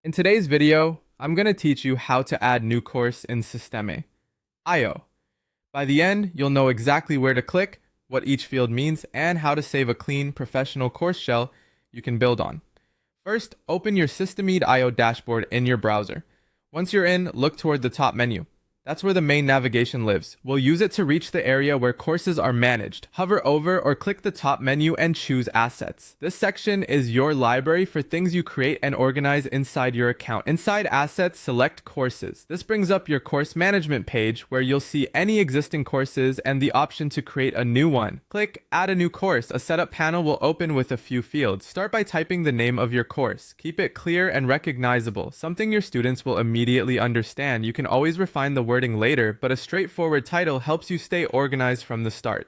In today's video, I'm going to teach you how to add new course in Systeme. IO. By the end, you'll know exactly where to click, what each field means, and how to save a clean, professional course shell you can build on. First, open your Systeme IO dashboard in your browser. Once you're in, look toward the top menu. That's where the main navigation lives. We'll use it to reach the area where courses are managed. Hover over or click the top menu and choose Assets. This section is your library for things you create and organize inside your account. Inside Assets, select Courses. This brings up your course management page where you'll see any existing courses and the option to create a new one. Click Add a new course. A setup panel will open with a few fields. Start by typing the name of your course. Keep it clear and recognizable, something your students will immediately understand. You can always refine the wording later, but a straightforward title helps you stay organized from the start.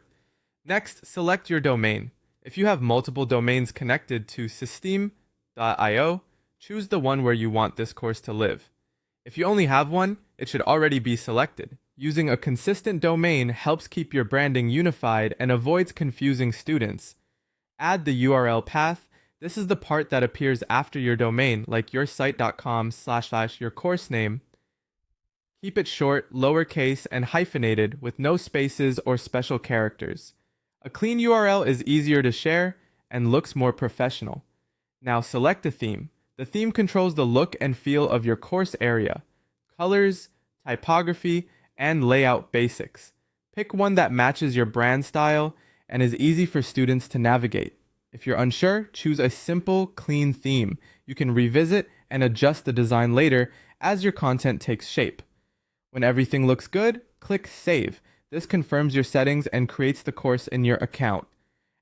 Next, select your domain. If you have multiple domains connected to Systeme.io, choose the one where you want this course to live. If you only have one, it should already be selected. Using a consistent domain helps keep your branding unified and avoids confusing students. Add the URL path. This is the part that appears after your domain, like yoursite.com/your course name. Keep it short, lowercase, and hyphenated with no spaces or special characters. A clean URL is easier to share and looks more professional. Now select a theme. The theme controls the look and feel of your course area, colors, typography, and layout basics. Pick one that matches your brand style and is easy for students to navigate. If you're unsure, choose a simple, clean theme. You can revisit and adjust the design later as your content takes shape. When everything looks good, click Save. This confirms your settings and creates the course in your account.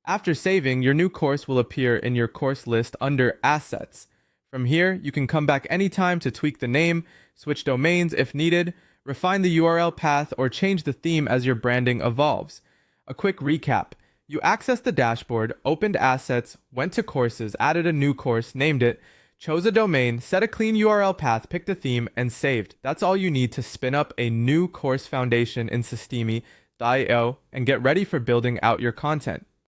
After saving, your new course will appear in your course list under Assets. From here, you can come back anytime to tweak the name, switch domains if needed, refine the URL path, or change the theme as your branding evolves. A quick recap. You accessed the dashboard, opened Assets, went to Courses, added a new course, named it, chose a domain, set a clean URL path, picked a theme, and saved. That's all you need to spin up a new course foundation in Systeme.io and get ready for building out your content.